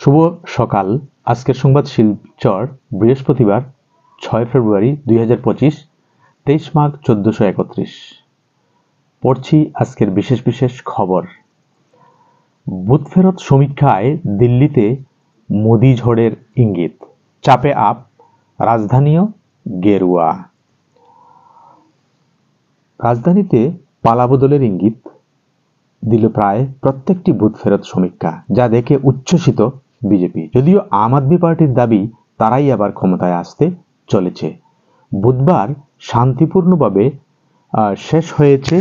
শুভ সকাল। আজকের সংবাদ শিলচর, বৃহস্পতিবার 6 ফেব্রুয়ারি 2025, 23 মাঘ 1431। পড়ছি আজকের বিশেষ বিশেষ খবর। বুথ ফেরত সমীক্ষায় দিল্লিতে মোদি ঝড়ের ইঙ্গিত, চাপে আপ, রাজধানীও গেরুয়া। রাজধানীতে পালাবদলের ইঙ্গিত দিল প্রায় প্রত্যেকটি বুথ ফেরত সমীক্ষা, যা দেখে উচ্ছ্বসিত বিজেপি। যদিও আম আদমি পার্টির দাবি তারাই আবার ক্ষমতায় আসতে চলেছে। বুধবার শান্তিপূর্ণভাবে শেষ হয়েছে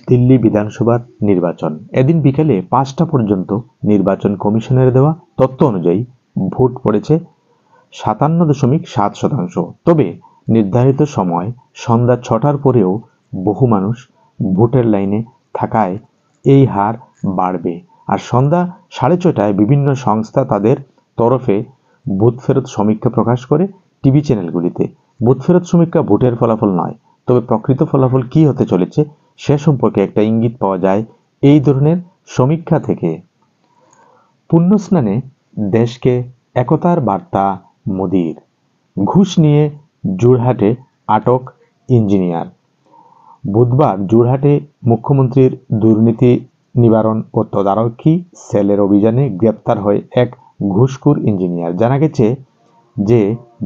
দিল্লি বিধানসভার নির্বাচন। এদিন বিকেলে 5টা পর্যন্ত নির্বাচন কমিশনের দেওয়া তথ্য অনুযায়ী ভোট পড়েছে 57.7%। তবে নির্ধারিত সময় সন্ধ্যা 6টার পরেও বহু মানুষ ভোটের লাইনে থাকায় এই হার বাড়বে। আর সন্ধ্যা 6:30টায় বিভিন্ন সংস্থা তাদের তরফে বুথ ফেরত সমীক্ষা প্রকাশ করে টিভি চ্যানেলগুলিতে। বুথ ফেরত সমীক্ষা ভোটের ফলাফল নয়, তবে প্রকৃত ফলাফল কি হতে চলেছে সে সম্পর্কে একটা ইঙ্গিত পাওয়া যায় এই ধরনের সমীক্ষা থেকে। পুণ্যস্নানে দেশকে একতার বার্তা মোদির। ঘুষ নিয়ে জোরহাটে আটক ইঞ্জিনিয়ার। বুধবার জোরহাটে মুখ্যমন্ত্রীর দুর্নীতি নিবারণ ও তদারকি সেলের অভিযানে গ্রেপ্তার হয় এক ঘুষখোর ইঞ্জিনিয়ার। জানা গেছে যে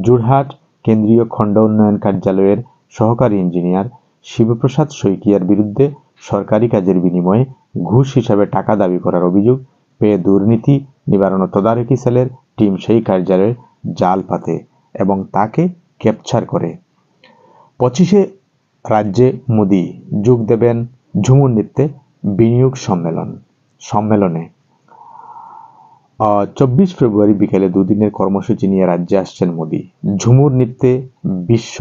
জোরহাট কেন্দ্রীয় খণ্ড উন্নয়ন কার্যালয়ের সহকারী ইঞ্জিনিয়ার শিবপ্রসাদ শইকিয়ার বিরুদ্ধে সরকারি কাজের বিনিময়ে ঘুষ হিসাবে টাকা দাবি করার অভিযোগ পেয়ে দুর্নীতি নিবারণ ও তদারকি সেলের টিম সেই কার্যালয়ে জাল পাতে এবং তাকে ক্যাপচার করে। 25শে রাজ্যে মোদি যোগ দেবেন ঝুমুর নৃত্যে বিনিয়োগ সম্মেলনে। 24 ফেব্রুয়ারি বিকেলে দুদিনের কর্মসূচি নিয়ে রাজ্যে আসছেন মোদি। ঝুমুর নৃত্যে বিশ্ব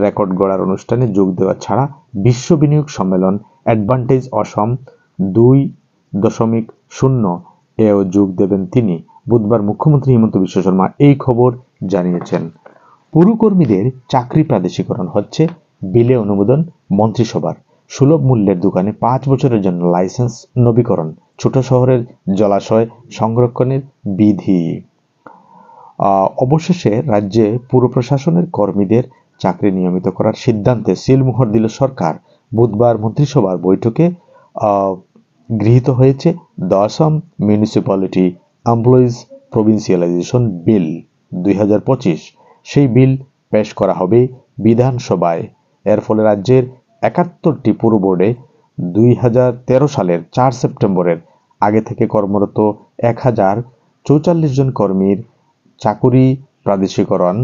রেকর্ড গড়ার অনুষ্ঠানে যোগ দেওয়া ছাড়া বিশ্ব বিনিয়োগ সম্মেলন অ্যাডভান্টেজ অসম 2.0 এও যোগ দেবেন তিনি। বুধবার মুখ্যমন্ত্রী হিমন্ত বিশ্ব শর্মা এই খবর জানিয়েছেন। পুরকর্মীদের চাকরি প্রাদেশিকরণ হচ্ছে, বিলে অনুমোদন মন্ত্রিসভার। সুলভ মূল্যের দোকানে 5 বছরের জন্য লাইসেন্স নবীকরণ। ছোট শহরের জলাশয় সংরক্ষণের বিধি। অবশেষে রাজ্যে পুর প্রশাসনের কর্মীদের চাকরি নিয়মিত করার সিদ্ধান্তে সিলমোহর দিল সরকার। বুধবার মন্ত্রিসভার বৈঠকে গৃহীত হয়েছে 10ম মিউনিসিপ্যালিটি এমপ্লয়িজ প্রভিন্সিয়ালাইজেশন বিল 2025। সেই বিল পেশ করা হবে বিধানসভায়। এর ফলে রাজ্যের 71টি পুর বোর্ডে 2013 সালের 4 সেপ্টেম্বরের আগে থেকে কর্মরত 1044 জন কর্মীর চাকুরি প্রাদেশিকরণ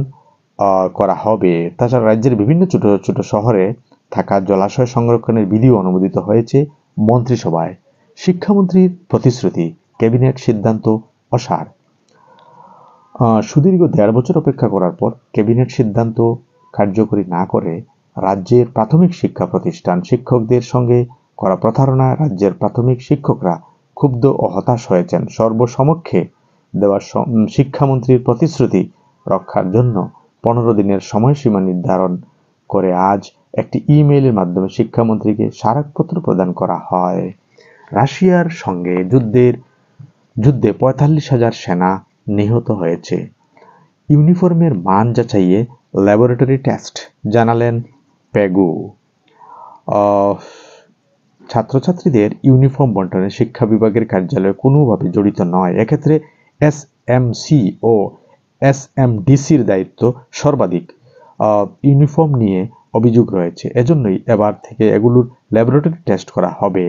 করা হবে। তাছাড়া রাজ্যের বিভিন্ন ছোট ছোট শহরে থাকা জলাশয় সংরক্ষণের বিধিও অনুমোদিত হয়েছে মন্ত্রিসভায়। শিক্ষামন্ত্রীর প্রতিশ্রুতি, ক্যাবিনেট সিদ্ধান্ত অসার। সুদীর্ঘ 1.5 বছর অপেক্ষা করার পর ক্যাবিনেট সিদ্ধান্ত কার্যকরী না করে রাজ্যের প্রাথমিক শিক্ষা প্রতিষ্ঠান শিক্ষকদের সঙ্গে করা প্রতারণা রাজ্যের প্রাথমিক শিক্ষকরা ক্ষুব্ধ ও হতাশ হয়েছেন। সর্বসমক্ষে দেওয়া শিক্ষামন্ত্রীর প্রতিশ্রুতি রক্ষার জন্য 15 দিনের সময়সীমা নির্ধারণ করে আজ একটি ইমেইলের মাধ্যমে শিক্ষামন্ত্রীকে স্মারকপত্র প্রদান করা হয়। রাশিয়ার সঙ্গে যুদ্ধে 45,000 সেনা নিহত হয়েছে। ইউনিফর্মের মান যাচাইয়ে ল্যাবরেটরি টেস্ট, জানালেন পেগু। ছাত্রছাত্রীদের ইউনিফর্ম বণ্টনে শিক্ষা বিভাগের কার্যালয় কোনোভাবে জড়িত নয়। এক্ষেত্রে এসএমসি ও এসএমডিসির দায়িত্ব সর্বাধিক। ইউনিফর্ম নিয়ে অভিযোগ রয়েছে, এজন্যই এবার থেকে এগুলোর ল্যাবরেটরি টেস্ট করা হবে।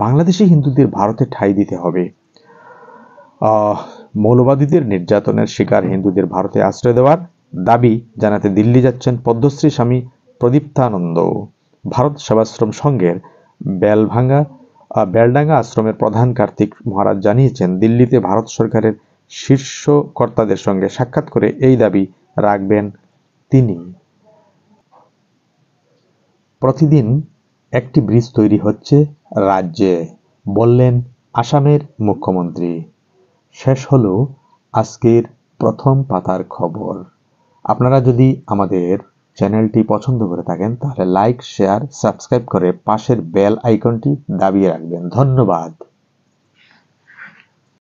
বাংলাদেশি হিন্দুদের ভারতে ঠাঁই দিতে হবে। মৌলবাদীদের নির্যাতনের শিকার হিন্দুদের ভারতে আশ্রয় দেওয়ার দাবি জানাতে দিল্লি যাচ্ছেন পদ্মশ্রী স্বামী প্রদীপ্তানন্দ। ভারত সেবাশ্রম সংঘের বেলডাঙ্গা আশ্রমের প্রধান কার্তিক মহারাজ জানিয়েছেন, দিল্লিতে ভারত সরকারের শীর্ষ কর্তাদের সঙ্গে সাক্ষাৎ করে এই দাবি রাখবেন তিনি। প্রতিদিন একটি ব্রিজ তৈরি হচ্ছে রাজ্যে, বললেন আসামের মুখ্যমন্ত্রী। শেষ হলো আজকের প্রথম পাতার খবর। আপনারা যদি আমাদের চ্যানেলটি পছন্দ করে থাকেন তাহলে লাইক, শেয়ার, সাবস্ক্রাইব করে পাশের বেল আইকনটি দাবিয়ে রাখবেন। ধন্যবাদ।